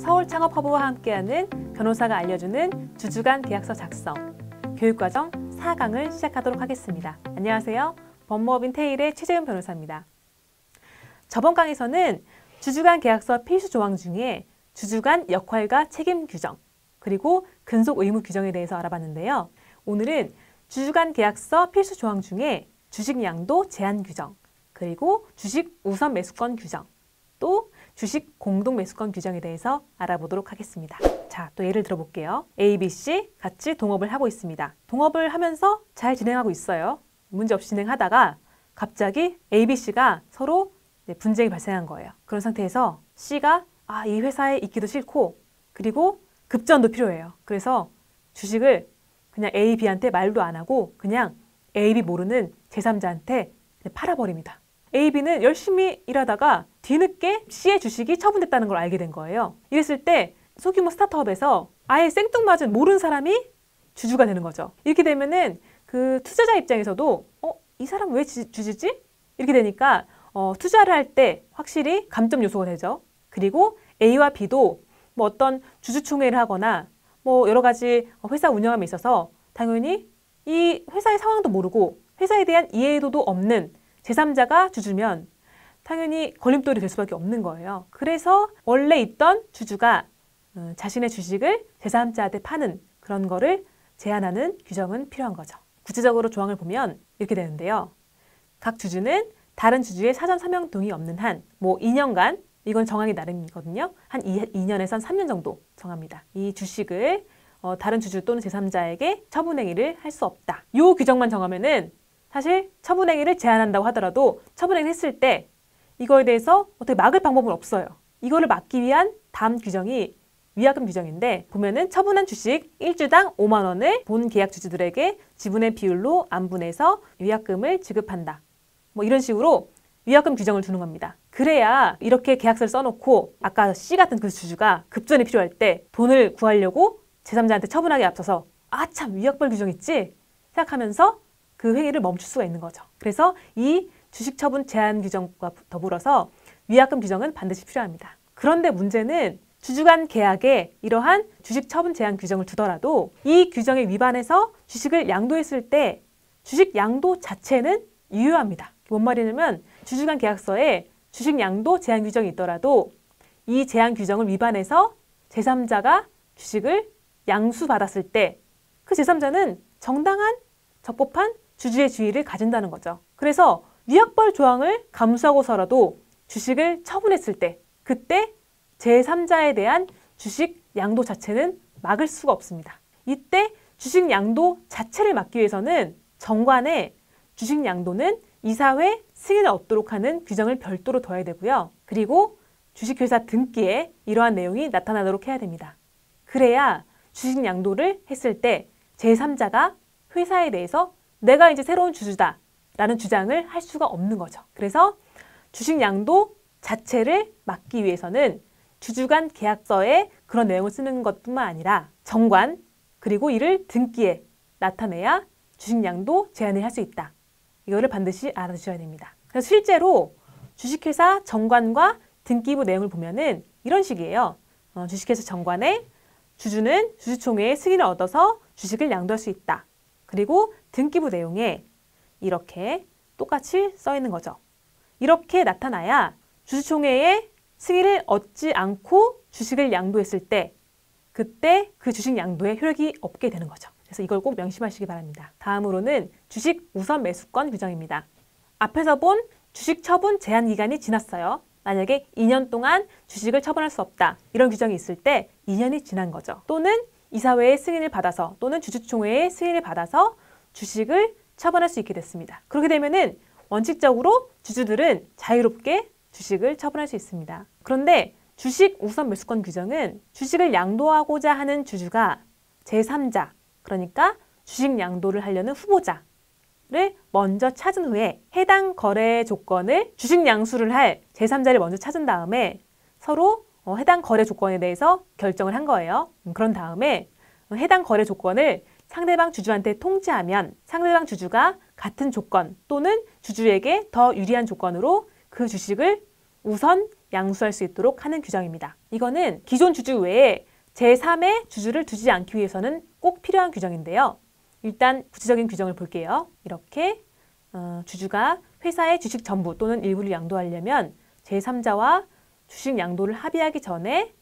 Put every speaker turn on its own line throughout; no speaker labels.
서울창업허브와 함께하는 변호사가 알려주는 주주간 계약서 작성 교육과정 4강을 시작하도록 하겠습니다. 안녕하세요. 법무법인 테일의 최재훈 변호사입니다. 저번 강에서는 주주간 계약서 필수 조항 중에 주주간 역할과 책임 규정 그리고 근속 의무 규정에 대해서 알아봤는데요. 오늘은 주주간 계약서 필수 조항 중에 주식 양도 제한 규정 그리고 주식 우선 매수권 규정 또 주식 공동 매수권 규정에 대해서 알아보도록 하겠습니다. 자, 또 예를 들어볼게요. A, B, C 같이 동업을 하고 있습니다. 동업을 하면서 잘 진행하고 있어요. 문제없이 진행하다가 갑자기 A, B, C가 서로 분쟁이 발생한 거예요. 그런 상태에서 C가 이 회사에 있기도 싫고 그리고 급전도 필요해요. 그래서 주식을 그냥 A, B한테 말도 안 하고 그냥 A, B 모르는 제3자한테 팔아버립니다. A, B는 열심히 일하다가 뒤늦게 C의 주식이 처분됐다는 걸 알게 된 거예요. 이랬을 때 소규모 스타트업에서 아예 생뚱맞은 모르는 사람이 주주가 되는 거죠. 이렇게 되면은 그 투자자 입장에서도 이 사람 왜 주주지? 이렇게 되니까 투자를 할 때 확실히 감점 요소가 되죠. 그리고 A와 B도 뭐 어떤 주주총회를 하거나 뭐 여러 가지 회사 운영함에 있어서 당연히 이 회사의 상황도 모르고 회사에 대한 이해도도 없는 제3자가 주주면 당연히 걸림돌이 될 수밖에 없는 거예요. 그래서 원래 있던 주주가 자신의 주식을 제3자한테 파는 그런 거를 제한하는 규정은 필요한 거죠. 구체적으로 조항을 보면 이렇게 되는데요. 각 주주는 다른 주주의 사전 서명 동의 없는 한 뭐 2년간 이건 정하기 나름이거든요. 한 2년에선 3년 정도 정합니다. 이 주식을 다른 주주 또는 제3자에게 처분행위를 할 수 없다. 이 규정만 정하면은 사실 처분행위를 제한한다고 하더라도 처분행위를 했을 때 이거에 대해서 어떻게 막을 방법은 없어요. 이거를 막기 위한 다음 규정이 위약금 규정인데 보면은 처분한 주식 1주당 5만 원을 본 계약 주주들에게 지분의 비율로 안분해서 위약금을 지급한다. 뭐 이런 식으로 위약금 규정을 두는 겁니다. 그래야 이렇게 계약서를 써놓고 아까 C 같은 그 주주가 급전이 필요할 때 돈을 구하려고 제3자한테 처분하기에 앞서서 참 위약벌 규정 있지? 생각하면서 그 행위를 멈출 수가 있는 거죠. 그래서 이 주식 처분 제한 규정과 더불어서 위약금 규정은 반드시 필요합니다. 그런데 문제는 주주간 계약에 이러한 주식 처분 제한 규정을 두더라도 이 규정에 위반해서 주식을 양도했을 때 주식 양도 자체는 유효합니다. 뭔 말이냐면 주주간 계약서에 주식 양도 제한 규정이 있더라도 이 제한 규정을 위반해서 제3자가 주식을 양수받았을 때 그 제3자는 정당한 적법한 주주의 지위를 가진다는 거죠. 그래서 위약벌 조항을 감수하고서라도 주식을 처분했을 때 그때 제3자에 대한 주식 양도 자체는 막을 수가 없습니다. 이때 주식 양도 자체를 막기 위해서는 정관에 주식 양도는 이사회 승인을 얻도록 하는 규정을 별도로 둬야 되고요. 그리고 주식회사 등기에 이러한 내용이 나타나도록 해야 됩니다. 그래야 주식 양도를 했을 때 제3자가 회사에 대해서 내가 이제 새로운 주주다 라는 주장을 할 수가 없는 거죠. 그래서 주식 양도 자체를 막기 위해서는 주주간 계약서에 그런 내용을 쓰는 것뿐만 아니라 정관 그리고 이를 등기에 나타내야 주식 양도 제한을 할 수 있다. 이거를 반드시 알아두셔야 됩니다. 그래서 실제로 주식회사 정관과 등기부 내용을 보면은 이런 식이에요. 주식회사 정관에 주주는 주주총회의 승인을 얻어서 주식을 양도할 수 있다. 그리고 등기부 내용에 이렇게 똑같이 써 있는 거죠. 이렇게 나타나야 주주총회의 승인을 얻지 않고 주식을 양도했을 때 그때 그 주식 양도에 효력이 없게 되는 거죠. 그래서 이걸 꼭 명심하시기 바랍니다. 다음으로는 주식 우선 매수권 규정입니다. 앞에서 본 주식 처분 제한 기간이 지났어요. 만약에 2년 동안 주식을 처분할 수 없다. 이런 규정이 있을 때 2년이 지난 거죠. 또는 이사회의 승인을 받아서 또는 주주총회의 승인을 받아서 주식을 처분할 수 있게 됐습니다. 그렇게 되면은 원칙적으로 주주들은 자유롭게 주식을 처분할 수 있습니다. 그런데 주식 우선 매수권 규정은 주식을 양도하고자 하는 주주가 제3자, 그러니까 주식 양도를 하려는 후보자를 먼저 찾은 후에 해당 거래 조건을 주식 양수를 할 제3자를 먼저 찾은 다음에 서로 해당 거래 조건에 대해서 결정을 한 거예요. 그런 다음에 해당 거래 조건을 상대방 주주한테 통지하면 상대방 주주가 같은 조건 또는 주주에게 더 유리한 조건으로 그 주식을 우선 양수할 수 있도록 하는 규정입니다. 이거는 기존 주주 외에 제3의 주주를 두지 않기 위해서는 꼭 필요한 규정인데요. 일단 구체적인 규정을 볼게요. 이렇게 주주가 회사의 주식 전부 또는 일부를 양도하려면 제3자와 주식 양도를 합의하기 전에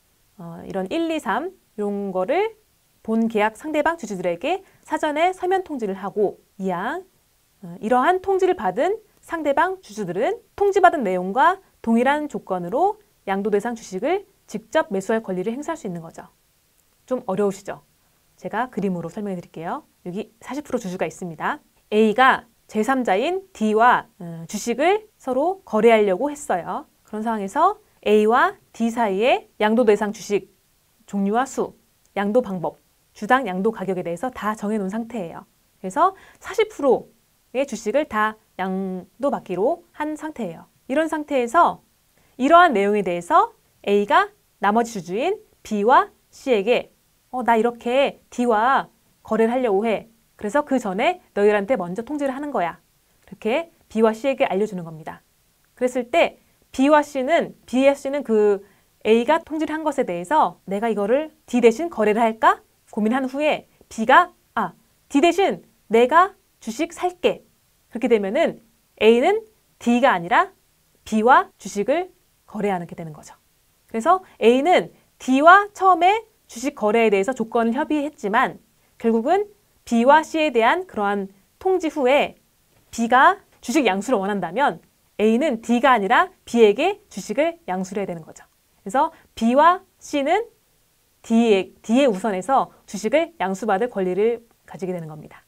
이런 1, 2, 3 이런 거를 본 계약 상대방 주주들에게 사전에 서면 통지를 하고 이항 이러한 통지를 받은 상대방 주주들은 통지받은 내용과 동일한 조건으로 양도 대상 주식을 직접 매수할 권리를 행사할 수 있는 거죠. 좀 어려우시죠? 제가 그림으로 설명해 드릴게요. 여기 40% 주주가 있습니다. A가 제3자인 D와 주식을 서로 거래하려고 했어요. 그런 상황에서 A와 D 사이에 양도 대상 주식 종류와 수, 양도 방법, 주당 양도 가격에 대해서 다 정해놓은 상태예요. 그래서 40%의 주식을 다 양도받기로 한 상태예요. 이런 상태에서 이러한 내용에 대해서 A가 나머지 주주인 B와 C에게 나 이렇게 D와 거래를 하려고 해. 그래서 그 전에 너희들한테 먼저 통지를 하는 거야. 이렇게 B와 C에게 알려주는 겁니다. 그랬을 때 B와 C는 그 A가 통지를 한 것에 대해서 내가 이거를 D 대신 거래를 할까? 고민한 후에 B가 D 대신 내가 주식 살게. 그렇게 되면은 A는 D가 아니라 B와 주식을 거래하게 되는 거죠. 그래서 A는 D와 처음에 주식 거래에 대해서 조건을 협의했지만 결국은 B와 C에 대한 그러한 통지 후에 B가 주식 양수를 원한다면 A는 D가 아니라 B에게 주식을 양수를 해야 되는 거죠. 그래서 B와 C는 D에 우선해서 주식을 양수받을 권리를 가지게 되는 겁니다.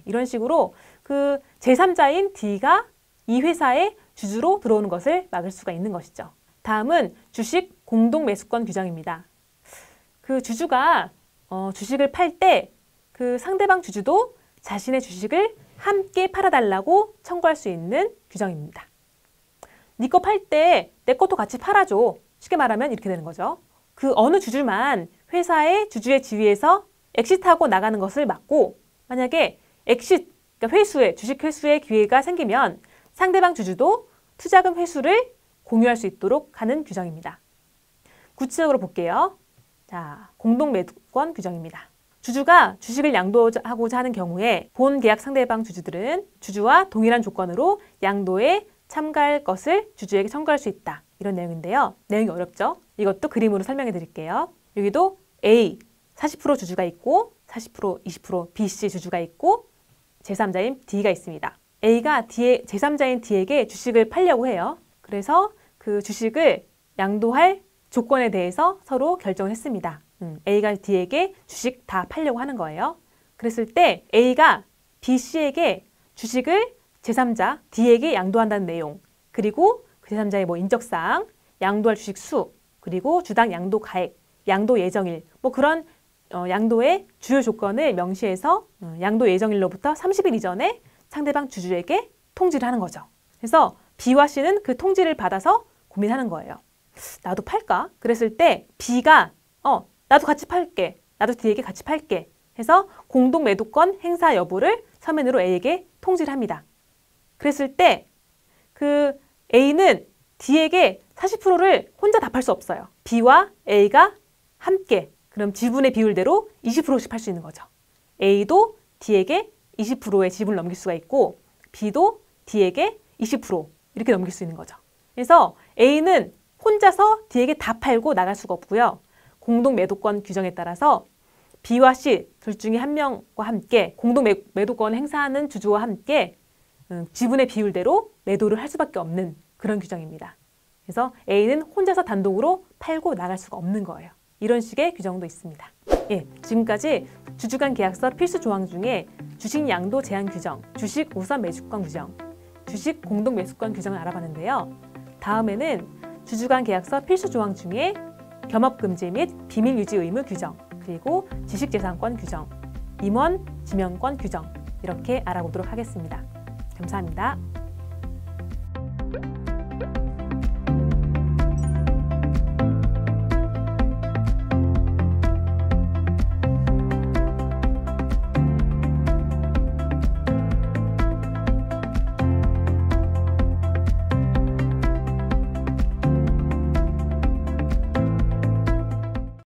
이런 식으로 그 제3자인 D가 이 회사의 주주로 들어오는 것을 막을 수가 있는 것이죠. 다음은 주식 공동 매수권 규정입니다. 그 주주가 주식을 팔 때 그 상대방 주주도 자신의 주식을 함께 팔아달라고 청구할 수 있는 규정입니다. 네 거 팔 때 내 것도 같이 팔아줘. 쉽게 말하면 이렇게 되는 거죠. 그 어느 주주만 회사의 주주의 지위에서 엑시트하고 나가는 것을 막고 만약에 그러니까 주식 회수의 기회가 생기면 상대방 주주도 투자금 회수를 공유할 수 있도록 하는 규정입니다. 구체적으로 볼게요. 자, 공동 매수권 규정입니다. 주주가 주식을 양도하고자 하는 경우에 본 계약 상대방 주주들은 주주와 동일한 조건으로 양도에 참가할 것을 주주에게 청구할 수 있다. 이런 내용인데요. 내용이 어렵죠? 이것도 그림으로 설명해 드릴게요. 여기도 A 40% 주주가 있고 40%, 20% B, C 주주가 있고 제3자인 D가 있습니다. A가 제3자인 D에게 주식을 팔려고 해요. 그래서 그 주식을 양도할 조건에 대해서 서로 결정을 했습니다. A가 D에게 주식 다 팔려고 하는 거예요. 그랬을 때 A가 B, C에게 주식을 제3자 D에게 양도한다는 내용, 그리고 그 제3자의 인적사항, 양도할 주식 수, 그리고 주당 양도 가액, 양도 예정일, 그런 양도의 주요 조건을 명시해서 양도 예정일로부터 30일 이전에 상대방 주주에게 통지를 하는 거죠. 그래서 B와 C는 그 통지를 받아서 고민하는 거예요. 나도 팔까? 그랬을 때 B가 나도 같이 팔게. 나도 D에게 같이 팔게. 해서 공동 매도권 행사 여부를 서면으로 A에게 통지를 합니다. 그랬을 때 그 A는 D에게 40%를 혼자 다 팔 수 없어요. B와 A가 함께 그럼 지분의 비율대로 20%씩 팔 수 있는 거죠. A도 D에게 20%의 지분을 넘길 수가 있고 B도 D에게 20% 이렇게 넘길 수 있는 거죠. 그래서 A는 혼자서 D에게 다 팔고 나갈 수가 없고요. 공동 매도권 규정에 따라서 B와 C 둘 중에 한 명과 함께 공동 매도권 행사하는 주주와 함께 지분의 비율대로 매도를 할 수밖에 없는 그런 규정입니다. 그래서 A는 혼자서 단독으로 팔고 나갈 수가 없는 거예요. 이런 식의 규정도 있습니다. 지금까지 주주간 계약서 필수 조항 중에 주식 양도 제한 규정, 주식 우선 매수권 규정, 주식 공동 매수권 규정을 알아봤는데요. 다음에는 주주간 계약서 필수 조항 중에 겸업금지 및 비밀 유지 의무 규정, 그리고 지식재산권 규정, 임원 지명권 규정 이렇게 알아보도록 하겠습니다. 감사합니다.